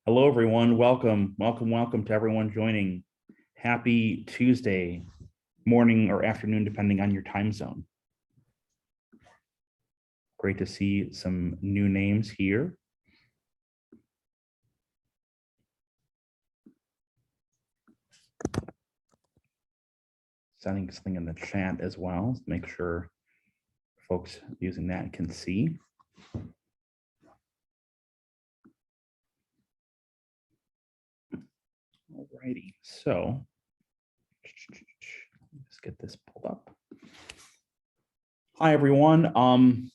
Hello, everyone. Welcome to everyone joining. Happy Tuesday morning or afternoon, depending on your time zone. Great to see some new names here. Sending something in the chat as well, make sure folks using that can see. Alrighty, so let's get this pulled up. Hi, everyone.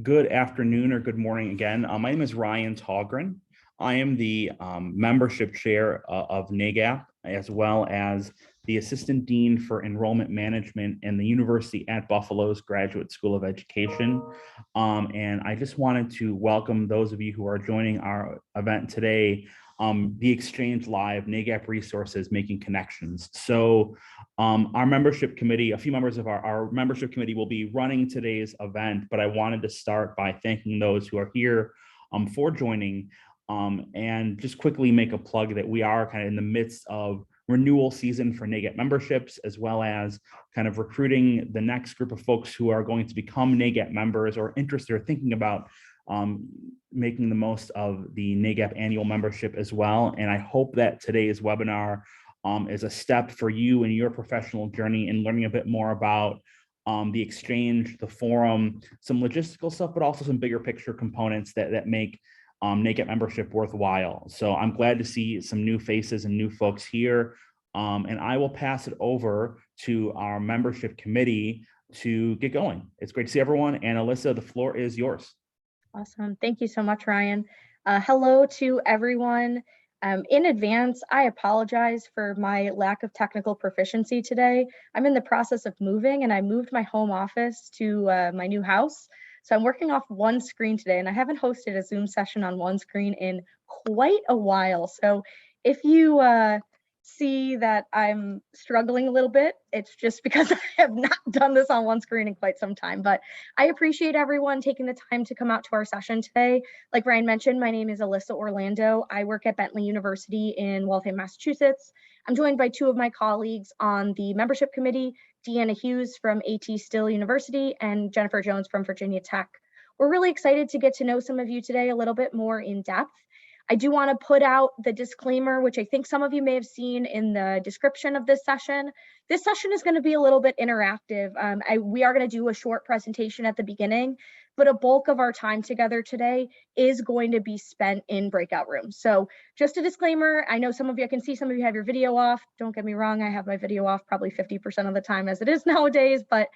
Good afternoon or good morning again. My name is Ryan Tallgren. I am the membership chair of NAGAP, as well as the Assistant Dean for Enrollment Management in the University at Buffalo's Graduate School of Education. And I just wanted to welcome those of you who are joining our event today, the Exchange Live, NAGAP Resources, Making Connections. So our membership committee, a few members of our membership committee will be running today's event, but I wanted to start by thanking those who are here for joining, and just quickly make a plug that we are kind of in the midst of renewal season for NAGAP memberships, as well as kind of recruiting the next group of folks who are going to become NAGAP members or interested or thinking about making the most of the NAGAP annual membership as well. And I hope that today's webinar is a step for you in your professional journey in learning a bit more about the exchange, the forum, some logistical stuff, but also some bigger picture components that make NAGAP membership worthwhile. So I'm glad to see some new faces and new folks here. And I will pass it over to our membership committee to get going. It's great to see everyone. And Alyssa, the floor is yours. Awesome. Thank you so much, Ryan. Hello to everyone. In advance, I apologize for my lack of technical proficiency today. I'm in the process of moving, and I moved my home office to my new house. So I'm working off one screen today, and I haven't hosted a Zoom session on one screen in quite a while. So if you see that I'm struggling a little bit, it's just because I have not done this on one screen in quite some time. But I appreciate everyone taking the time to come out to our session today. Like Ryan mentioned, my name is Alyssa Orlando. I work at Bentley University in Waltham, Massachusetts. I'm joined by two of my colleagues on the membership committee, Deanna Hughes from A.T. Still University and Jennifer Jones from Virginia Tech. We're really excited to get to know some of you today a little bit more in depth. I do want to put out the disclaimer, which I think some of you may have seen in the description of this session. This session is going to be a little bit interactive. We are going to do a short presentation at the beginning, but a bulk of our time together today is going to be spent in breakout rooms. So just a disclaimer, I know some of you, I can see some of you have your video off. Don't get me wrong, I have my video off probably 50% of the time as it is nowadays, but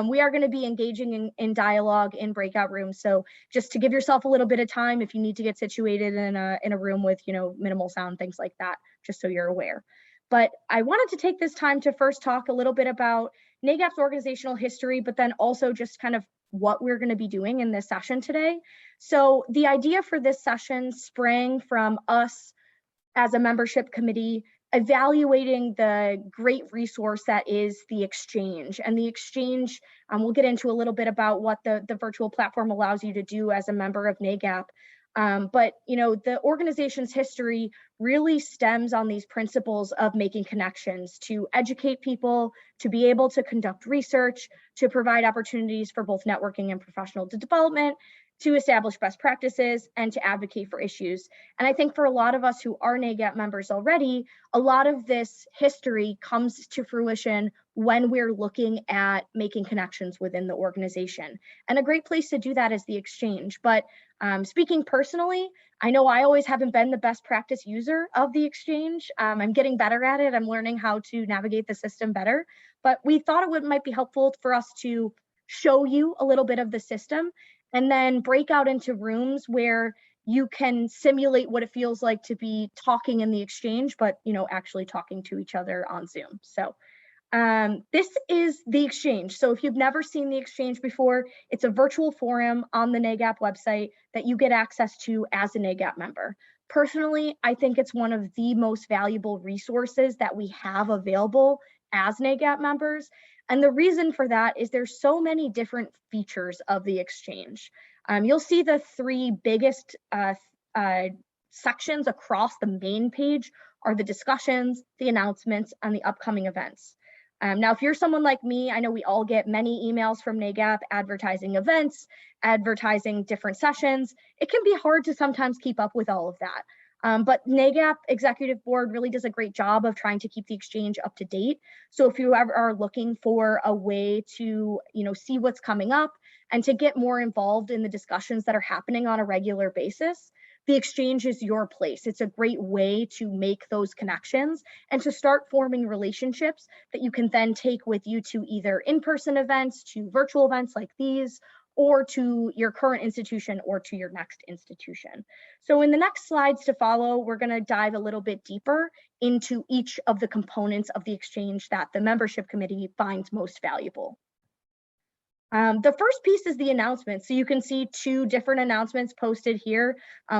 we are going to be engaging in dialogue in breakout rooms. So just to give yourself a little bit of time if you need to get situated in a room with, minimal sound, things like that, just so you're aware. But I wanted to take this time to first talk a little bit about NAGAP's organizational history, but then also just kind of what we're going to be doing in this session today. So the idea for this session sprang from us as a membership committee evaluating the great resource that is the exchange. And the exchange, we'll get into a little bit about what the virtual platform allows you to do as a member of NAGAP. But the organization's history really stems on these principles of making connections to educate people, to be able to conduct research, to provide opportunities for both networking and professional development, to establish best practices, and to advocate for issues. And I think for a lot of us who are NAGAP members already, a lot of this history comes to fruition when we're looking at making connections within the organization. And a great place to do that is the exchange. But speaking personally, I know I always haven't been the best practice user of the exchange. I'm getting better at it. I'm learning how to navigate the system better. But we thought it might be helpful for us to show you a little bit of the system and then break out into rooms where you can simulate what it feels like to be talking in the exchange, but actually talking to each other on Zoom. So this is the exchange. So if you've never seen the exchange before, it's a virtual forum on the NAGAP website that you get access to as a NAGAP member. Personally, I think it's one of the most valuable resources that we have available as NAGAP members. And the reason for that is there's so many different features of the exchange. You'll see the three biggest sections across the main page are the discussions, the announcements, and the upcoming events. Now, if you're someone like me, I know we all get many emails from NAGAP advertising events, advertising different sessions. It can be hard to sometimes keep up with all of that. But NAGAP Executive Board really does a great job of trying to keep the exchange up to date. So if you ever are looking for a way to, see what's coming up and to get more involved in the discussions that are happening on a regular basis, the exchange is your place. It's a great way to make those connections and to start forming relationships that you can then take with you to either in-person events, to virtual events like these, or to your current institution or to your next institution. So in the next slides to follow, we're going to dive a little bit deeper into each of the components of the exchange that the membership committee finds most valuable. The first piece is the announcements. So you can see two different announcements posted here.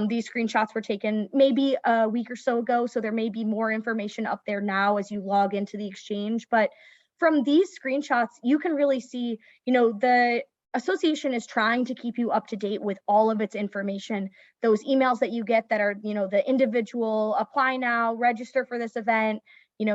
These screenshots were taken maybe a week or so ago, so there may be more information up there now as you log into the exchange. But from these screenshots, you can really see, the association is trying to keep you up to date with all of its information. Those emails that you get that are, the individual apply now, register for this event,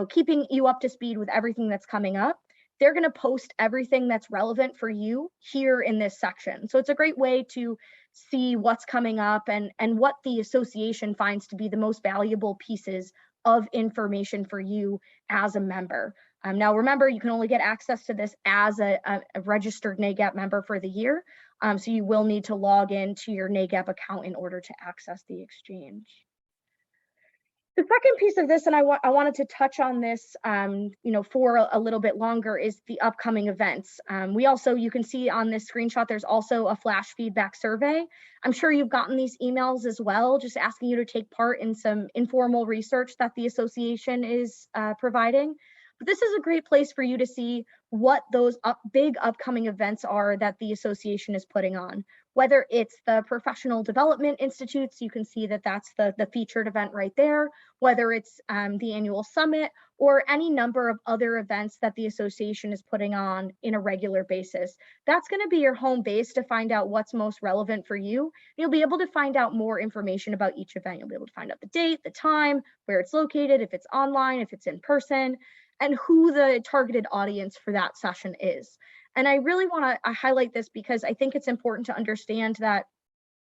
keeping you up to speed with everything that's coming up. They're going to post everything that's relevant for you here in this section. So it's a great way to see what's coming up and what the association finds to be the most valuable pieces of information for you as a member. Now, remember, you can only get access to this as a registered NAGAP member for the year. So you will need to log into your NAGAP account in order to access the exchange. The second piece of this, and I wanted to touch on this, for a little bit longer, is the upcoming events. We also, you can see on this screenshot, there's also a flash feedback survey. I'm sure you've gotten these emails as well, just asking you to take part in some informal research that the association is providing. But this is a great place for you to see what those big upcoming events are that the association is putting on. Whether it's the Professional Development Institutes, you can see that that's the featured event right there, whether it's the annual summit or any number of other events that the association is putting on in a regular basis. That's going to be your home base to find out what's most relevant for you. You'll be able to find out more information about each event. You'll be able to find out the date, the time, where it's located, if it's online, if it's in person, and who the targeted audience for that session is. And I really want to highlight this because I think it's important to understand that,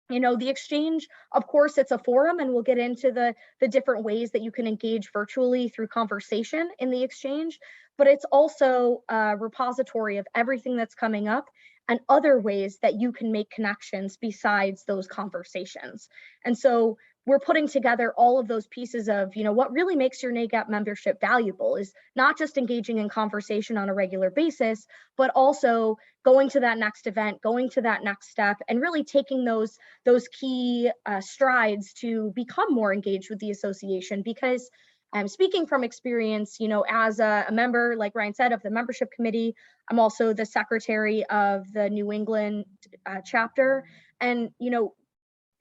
the exchange, of course, it's a forum, and we'll get into the different ways that you can engage virtually through conversation in the exchange, but it's also a repository of everything that's coming up and other ways that you can make connections besides those conversations. And so we're putting together all of those pieces of, what really makes your NAGAP membership valuable is not just engaging in conversation on a regular basis, but also going to that next event, going to that next step, and really taking those key strides to become more engaged with the association. Because speaking from experience, as a member, like Ryan said, of the membership committee, I'm also the secretary of the New England chapter. And,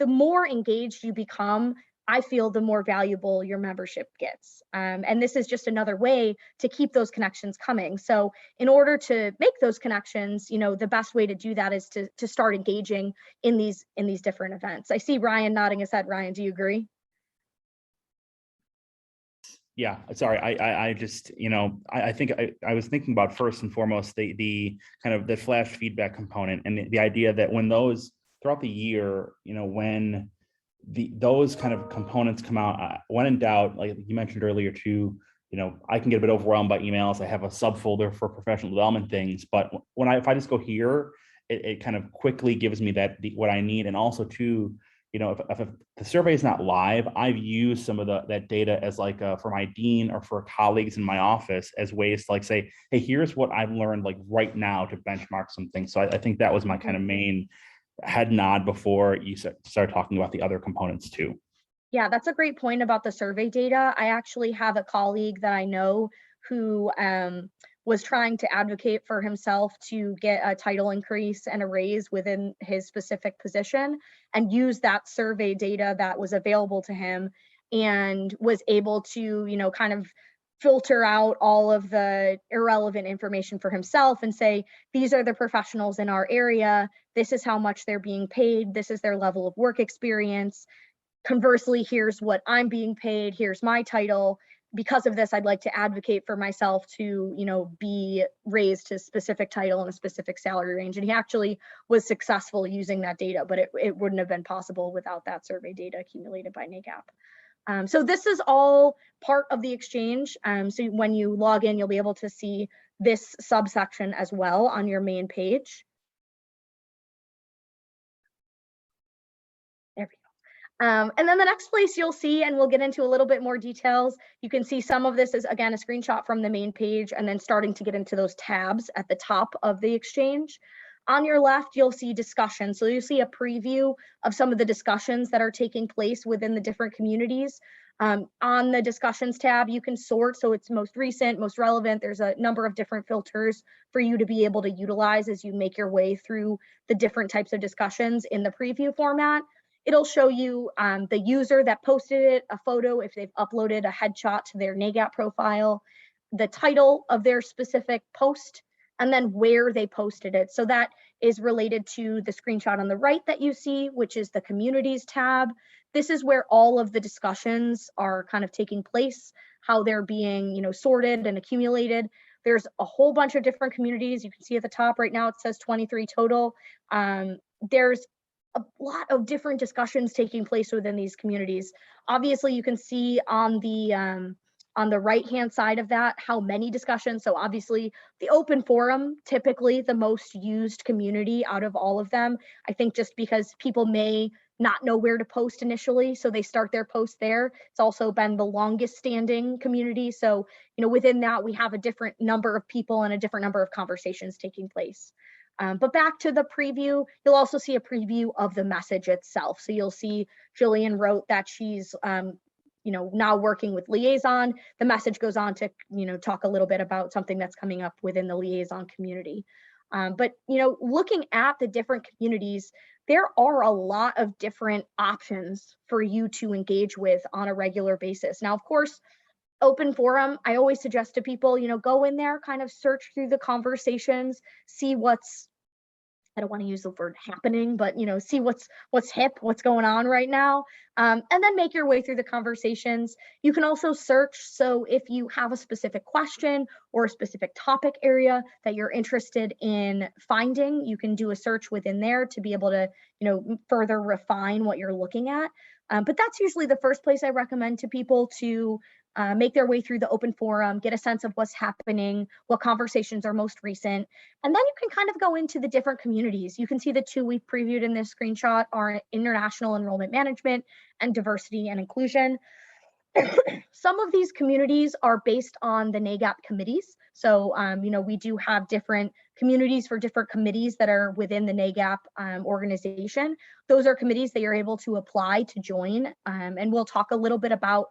the more engaged you become, I feel the more valuable your membership gets. And this is just another way to keep those connections coming. So in order to make those connections, the best way to do that is to start engaging in these different events. I see Ryan nodding his head. Ryan, do you agree? Yeah, sorry. I just, I think I was thinking about first and foremost the kind of the flash feedback component and the idea that when those throughout the year, when those kind of components come out, when in doubt, like you mentioned earlier too, I can get a bit overwhelmed by emails. I have a subfolder for professional development things, but if I just go here, it kind of quickly gives me what I need. And also too, if the survey is not live, I've used some of that data as like for my dean or for colleagues in my office as ways to like say, hey, here's what I've learned like right now to benchmark some things. So I think that was my kind of main head nod before you start talking about the other components too. Yeah, that's a great point about the survey data. I actually have a colleague that I know who was trying to advocate for himself to get a title increase and a raise within his specific position and use that survey data that was available to him and was able to, kind of filter out all of the irrelevant information for himself and say, these are the professionals in our area. This is how much they're being paid. This is their level of work experience. conversely, here's what I'm being paid, here's my title. Because of this, I'd like to advocate for myself to, be raised to a specific title and a specific salary range. And he actually was successful using that data, but it wouldn't have been possible without that survey data accumulated by NAGAP. So this is all part of the exchange. So when you log in, you'll be able to see this subsection as well on your main page. There we go. And then the next place you'll see, and we'll get into a little bit more details, you can see some of this is, again, a screenshot from the main page, and then starting to get into those tabs at the top of the exchange. On your left, you'll see discussion. So you'll see a preview of some of the discussions that are taking place within the different communities. On the discussions tab, you can sort, so it's most recent, most relevant. There's a number of different filters for you to be able to utilize as you make your way through the different types of discussions in the preview format. It'll show you the user that posted it, a photo, if they've uploaded a headshot to their NAGAP profile, the title of their specific post, and then where they posted it. So that is related to the screenshot on the right that you see, which is the communities tab. This is where all of the discussions are kind of taking place, how they're being, sorted and accumulated. There's a whole bunch of different communities. You can see at the top right now, it says 23 total. There's a lot of different discussions taking place within these communities. Obviously, you can see on the right-hand side of that how many discussions. So obviously, the open forum, typically the most used community out of all of them. I think just because people may not know where to post initially, so they start their post there. It's also been the longest standing community. So, within that, we have a different number of people and a different number of conversations taking place. But back to the preview, you'll also see a preview of the message itself. So you'll see Jillian wrote that she's, now working with Liaison. The message goes on to, talk a little bit about something that's coming up within the Liaison community. But, looking at the different communities, there are a lot of different options for you to engage with on a regular basis. Now, of course, open forum, I always suggest to people, go in there, kind of search through the conversations, see what's, I don't want to use the word happening, but see what's hip, what's going on right now, and then make your way through the conversations. You can also search. So if you have a specific question or a specific topic area that you're interested in finding, you can do a search within there to be able to, further refine what you're looking at. But that's usually the first place I recommend to people to make their way through the open forum, get a sense of what's happening, what conversations are most recent, and then you can kind of go into the different communities. You can see the two we've previewed in this screenshot are international enrollment management and diversity and inclusion. Some of these communities are based on the NAGAP committees. So, we do have different communities for different committees that are within the NAGAP organization. Those are committees that you're able to apply to join. And we'll talk a little bit about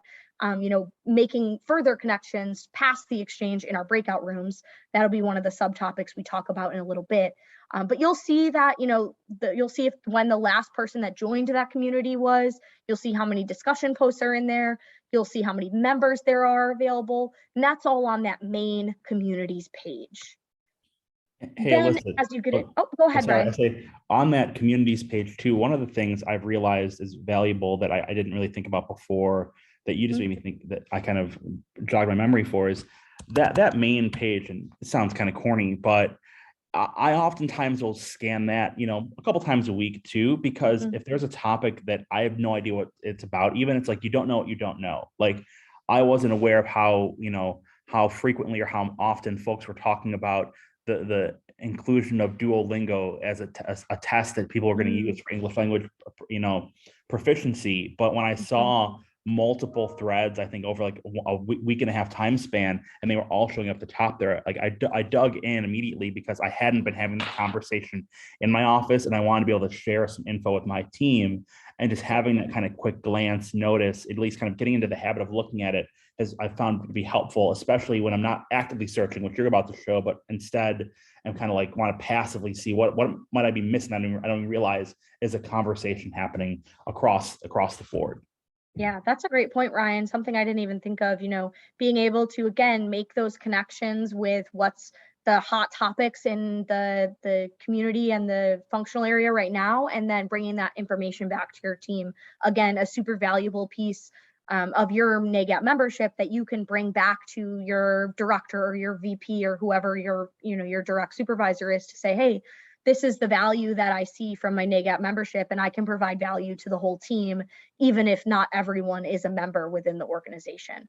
making further connections past the exchange in our breakout rooms. That'll be one of the subtopics we talk about in a little bit. But you'll see that, you'll see when the last person that joined that community was, you'll see how many discussion posts are in there. You'll see how many members there are available. And that's all on that main communities page. Hey, Then listen. as you get it, go ahead, Sorry, Ryan. I say on that communities page too, one of the things I've realized is valuable that I didn't really think about before, that you just made me think, that I kind of jogged my memory for, is that main page. And it sounds kind of corny, but I oftentimes will scan that, a couple times a week too, because if there's a topic that I have no idea what it's about, even it's like, you don't know what you don't know. Like, I wasn't aware of how frequently or how often folks were talking about the inclusion of Duolingo as a test that people are going to use for English language, proficiency. But when I saw multiple threads, I think over like a week and a half time span, and they were all showing up the top there, like I dug in immediately, because I hadn't been having the conversation in my office, and I wanted to be able to share some info with my team. And just having that kind of quick glance notice, at least kind of getting into the habit of looking at it, I found to be helpful, especially when I'm not actively searching, which you're about to show, but instead I'm kind of like want to passively see what might I be missing. I don't even realize is a conversation happening across the board. Yeah, that's a great point, Ryan. Something I didn't even think of, being able to, again, make those connections with what's the hot topics in the community and the functional area right now, and then bringing that information back to your team. Again, a super valuable piece of your NAGAP membership that you can bring back to your director or your VP or whoever your direct supervisor is, to say, hey, this is the value that I see from my NAGAP membership, and I can provide value to the whole team, even if not everyone is a member within the organization.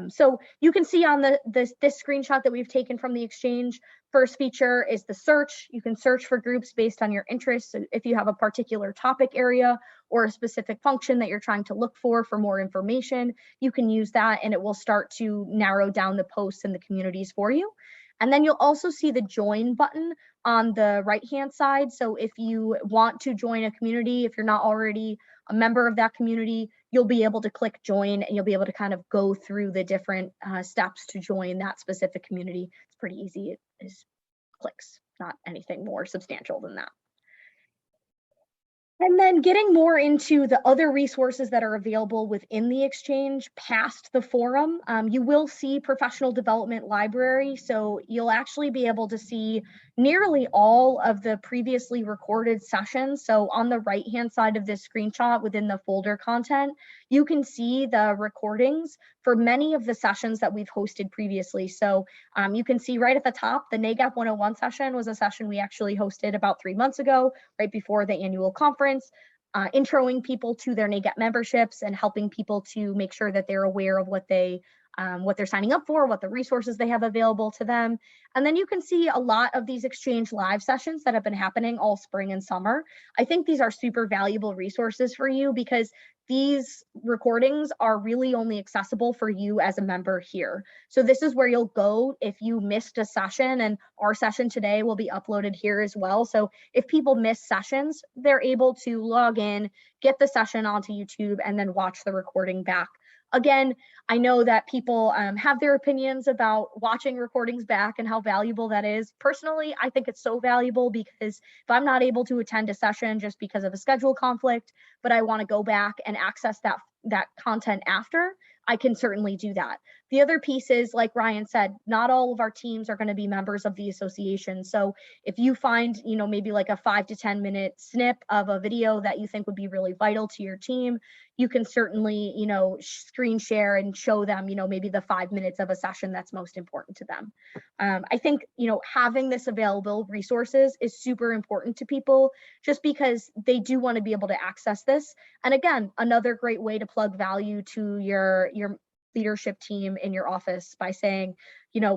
So you can see on this screenshot that we've taken from the exchange, first feature is the search. You can search for groups based on your interests. So if you have a particular topic area or a specific function that you're trying to look for more information, you can use that, and it will start to narrow down the posts and the communities for you. And then you'll also see the join button on the right-hand side. So if you want to join a community, if you're not already a member of that community, you'll be able to click join, and you'll be able to kind of go through the different steps to join that specific community. It's pretty easy. It is clicks, not anything more substantial than that. And then getting more into the other resources that are available within the exchange past the forum, you will see professional development library. So you'll actually be able to see nearly all of the previously recorded sessions. So on the right-hand side of this screenshot within the folder content, you can see the recordings for many of the sessions that we've hosted previously. So you can see right at the top, the NAGAP 101 session was a session we actually hosted about 3 months ago, right before the annual conference, introing people to their NAGAP memberships and helping people to make sure that they're aware of what they're signing up for, what the resources they have available to them. And then you can see a lot of these exchange live sessions that have been happening all spring and summer. I think these are super valuable resources for you, because these recordings are really only accessible for you as a member here. So this is where you'll go if you missed a session, and our session today will be uploaded here as well. So if people miss sessions, they're able to log in, get the session onto YouTube, and then watch the recording back. Again, I know that people have their opinions about watching recordings back and how valuable that is. Personally, I think it's so valuable, because if I'm not able to attend a session just because of a schedule conflict, but I want to go back and access that content after, I can certainly do that. The other piece is, like Ryan said, not all of our teams are going to be members of the association. So if you find, maybe like a 5 to 10 minute snip of a video that you think would be really vital to your team, you can certainly, screen share and show them, maybe the 5 minutes of a session that's most important to them. I think, having this available resources is super important to people, just because they do want to be able to access this. And again, another great way to plug value to your leadership team in your office by saying,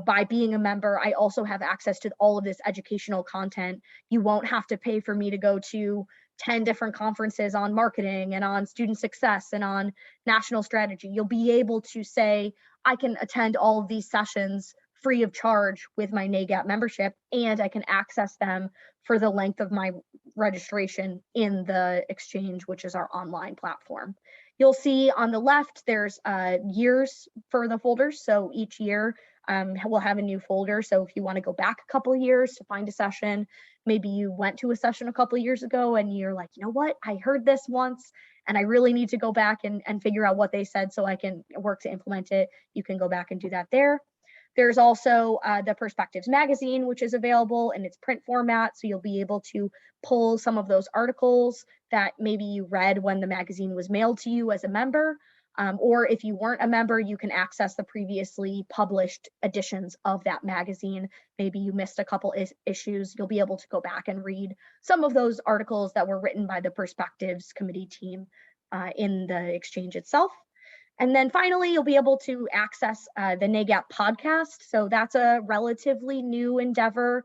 by being a member, I also have access to all of this educational content. You won't have to pay for me to go to 10 different conferences on marketing and on student success and on national strategy. You'll be able to say, I can attend all of these sessions free of charge with my NAGAP membership, and I can access them for the length of my registration in the exchange, which is our online platform. You'll see on the left, there's years for the folders. So each year we'll have a new folder. So if you want to go back a couple of years to find a session, maybe you went to a session a couple of years ago and you're like, you know what, I heard this once and I really need to go back and figure out what they said so I can work to implement it. You can go back and do that there. There's also the Perspectives magazine, which is available in its print format. So you'll be able to pull some of those articles that maybe you read when the magazine was mailed to you as a member. Or if you weren't a member, you can access the previously published editions of that magazine. Maybe you missed a couple issues. You'll be able to go back and read some of those articles that were written by the Perspectives committee team in the exchange itself. And then finally, you'll be able to access the NAGAP podcast. So that's a relatively new endeavor.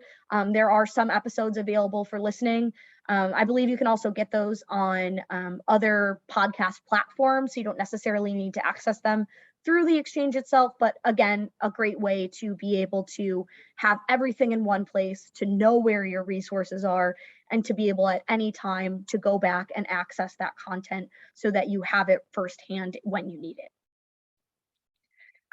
There are some episodes available for listening. I believe you can also get those on other podcast platforms, so you don't necessarily need to access them through the exchange itself. But again, a great way to be able to have everything in one place, to know where your resources are, and to be able at any time to go back and access that content so that you have it firsthand when you need it.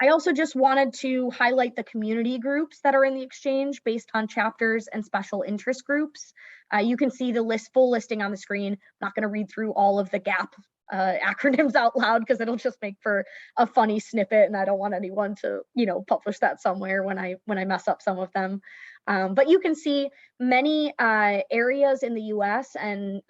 I also just wanted to highlight the community groups that are in the exchange based on chapters and special interest groups. You can see the full listing on the screen. I'm not going to read through all of the GAP acronyms out loud because it'll just make for a funny snippet, and I don't want anyone to, publish that somewhere when I mess up some of them. But you can see many areas in the US and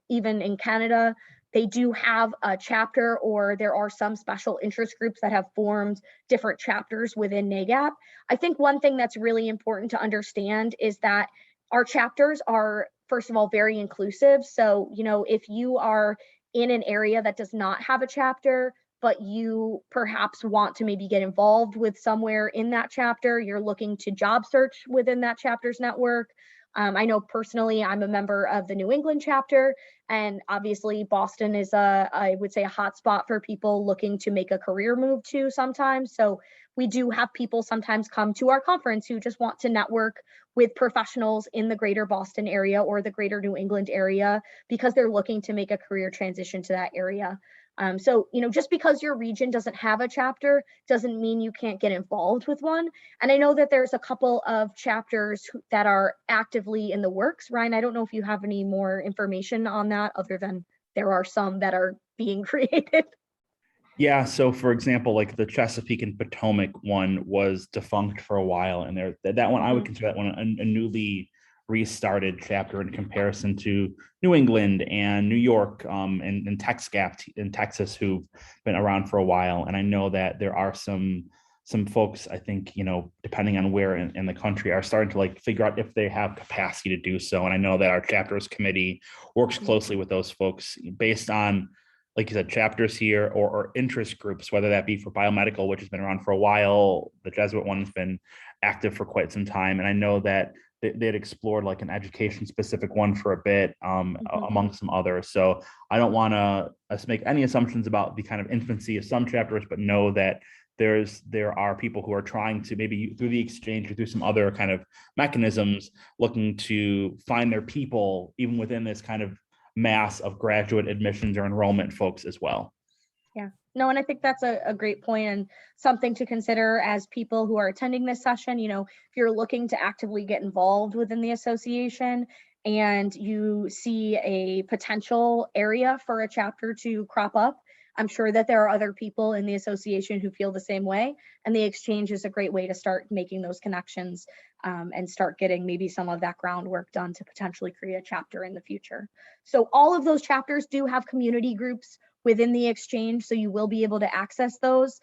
even in Canada, they do have a chapter, or there are some special interest groups that have formed different chapters within NAGAP. I think one thing that's really important to understand is that our chapters are, first of all, very inclusive. So, if you are in an area that does not have a chapter, but you perhaps want to maybe get involved with somewhere in that chapter, you're looking to job search within that chapter's network. I know personally, I'm a member of the New England chapter, and obviously Boston is I would say, a hotspot for people looking to make a career move to sometimes. So we do have people sometimes come to our conference who just want to network with professionals in the greater Boston area or the greater New England area because they're looking to make a career transition to that area. So, just because your region doesn't have a chapter doesn't mean you can't get involved with one. And I know that there's a couple of chapters that are actively in the works. Ryan, I don't know if you have any more information on that other than there are some that are being created. Yeah, so for example, like the Chesapeake and Potomac one was defunct for a while, and that one I would consider that one a newly restarted chapter in comparison to New England and New York and TexGap in Texas who've been around for a while. And I know that there are some folks, I think, depending on where in the country, are starting to like figure out if they have capacity to do so. And I know that our chapters committee works closely with those folks based on, like you said, chapters here or interest groups, whether that be for biomedical, which has been around for a while. The Jesuit one's been active for quite some time. And I know that they'd explored like an education specific one for a bit among some others. So I don't want to make any assumptions about the kind of infancy of some chapters, but know that there are people who are trying to, maybe through the exchange or through some other kind of mechanisms, looking to find their people even within this kind of mass of graduate admissions or enrollment folks as well. Yeah, no, and I think that's a great point and something to consider as people who are attending this session. If you're looking to actively get involved within the association and you see a potential area for a chapter to crop up, I'm sure that there are other people in the association who feel the same way, and the exchange is a great way to start making those connections and start getting maybe some of that groundwork done to potentially create a chapter in the future. So all of those chapters do have community groups within the exchange, so you will be able to access those.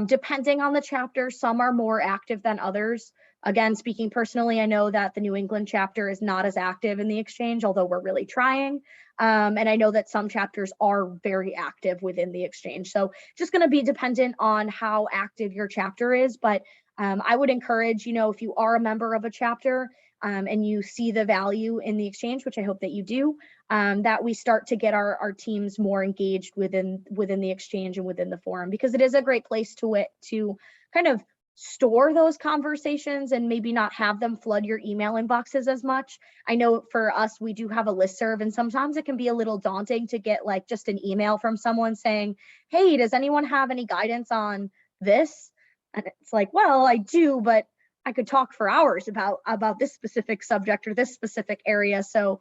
Depending on the chapter, some are more active than others. Again, speaking personally, I know that the New England chapter is not as active in the exchange, although we're really trying. And I know that some chapters are very active within the exchange. So just going to be dependent on how active your chapter is. But I would encourage, if you are a member of a chapter and you see the value in the exchange, which I hope that you do, that we start to get our teams more engaged within the exchange and within the forum, because it is a great place to kind of store those conversations and maybe not have them flood your email inboxes as much. I know for us, we do have a listserv, and sometimes it can be a little daunting to get like just an email from someone saying, hey, does anyone have any guidance on this? And it's like, well, I do, but I could talk for hours about this specific subject or this specific area. So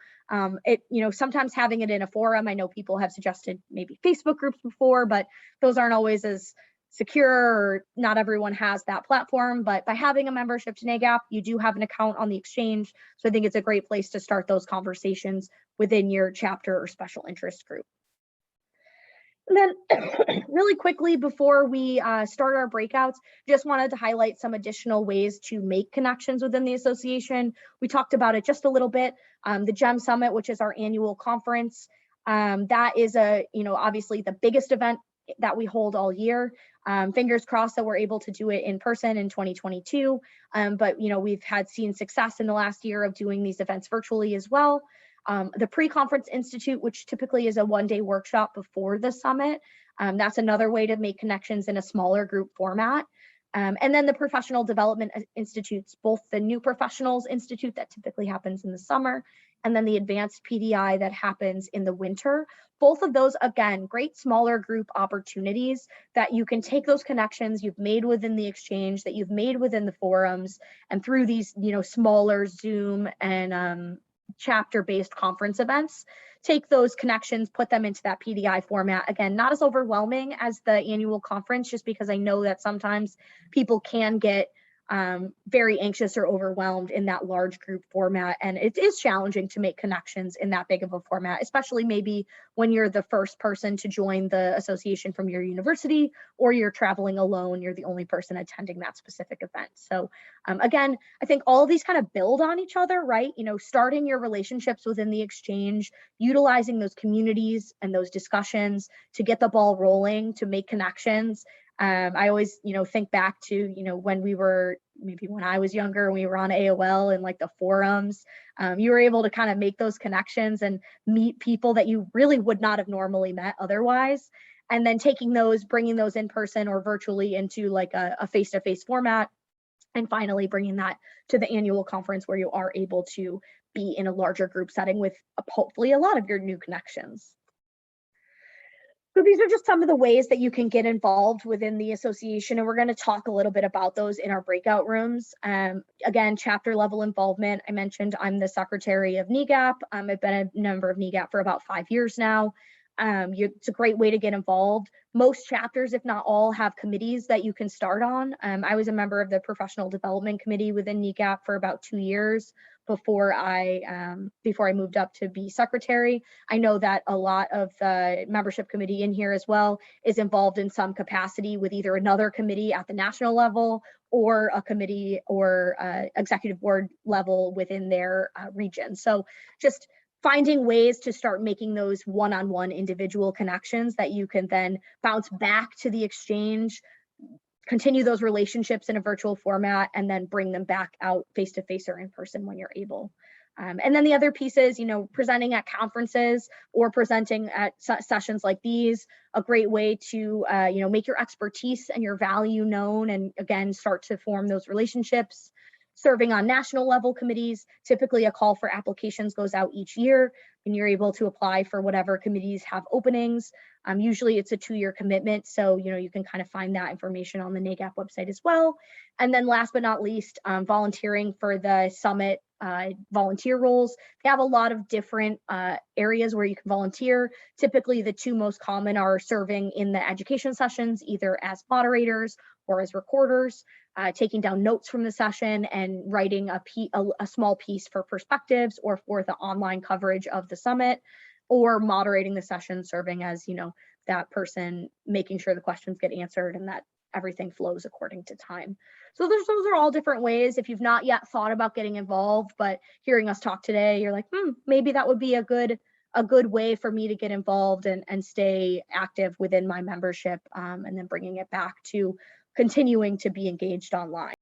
sometimes having it in a forum, I know people have suggested maybe Facebook groups before, but those aren't always as secure, or not everyone has that platform. But by having a membership to NAGAP, you do have an account on the exchange. So I think it's a great place to start those conversations within your chapter or special interest group. And then really quickly before we start our breakouts, just wanted to highlight some additional ways to make connections within the association. We talked about it just a little bit. The GEM Summit, which is our annual conference, that is obviously the biggest event that we hold all year. Fingers crossed that we're able to do it in person in 2022. But we've seen success in the last year of doing these events virtually as well. The Pre-Conference Institute, which typically is a one-day workshop before the summit, that's another way to make connections in a smaller group format. And then the Professional Development Institutes, both the New Professionals Institute that typically happens in the summer, and then the Advanced PDI that happens in the winter. Both of those, again, great smaller group opportunities that you can take those connections you've made within the exchange, that you've made within the forums, and through these smaller Zoom and chapter-based conference events take those connections, put them into that PDI format. Again, not as overwhelming as the annual conference, just because I know that sometimes people can get very anxious or overwhelmed in that large group format. And it is challenging to make connections in that big of a format, especially maybe when you're the first person to join the association from your university, or you're traveling alone, you're the only person attending that specific event. So again, I think all of these kind of build on each other, right? You know, starting your relationships within the exchange, utilizing those communities and those discussions to get the ball rolling, to make connections. I always, think back to, when we were, maybe when I was younger, we were on AOL and like the forums, you were able to kind of make those connections and meet people that you really would not have normally met otherwise. And then taking those, bringing those in person or virtually into like a face-to-face format, and finally bringing that to the annual conference where you are able to be in a larger group setting with hopefully a lot of your new connections. So these are just some of the ways that you can get involved within the association, and we're going to talk a little bit about those in our breakout rooms. Again, chapter level involvement. I mentioned I'm the secretary of NAGAP. I've been a member of NAGAP for about 5 years now. It's a great way to get involved. Most chapters, if not all, have committees that you can start on. I was a member of the professional development committee within NAGAP for about 2 years before I moved up to be secretary. I know that a lot of the membership committee in here as well is involved in some capacity with either another committee at the national level or a committee or executive board level within their region. So just finding ways to start making those one-on-one individual connections that you can then bounce back to the exchange, continue those relationships in a virtual format, and then bring them back out face-to-face or in person when you're able. And then the other piece is, presenting at conferences or presenting at sessions like these, a great way to, make your expertise and your value known, and again, start to form those relationships. Serving on national level committees, typically a call for applications goes out each year, and you're able to apply for whatever committees have openings. Usually it's a 2-year commitment, so you can kind of find that information on the NAGAP website as well. And then last but not least, volunteering for the summit volunteer roles. They have a lot of different areas where you can volunteer. Typically the 2 most common are serving in the education sessions, either as moderators or as recorders, taking down notes from the session and writing a small piece for perspectives or for the online coverage of the summit, or moderating the session, serving as, that person, making sure the questions get answered and that everything flows according to time. So those are all different ways. If you've not yet thought about getting involved, but hearing us talk today, you're like, maybe that would be a good way for me to get involved and stay active within my membership, and then bringing it back to continuing to be engaged online.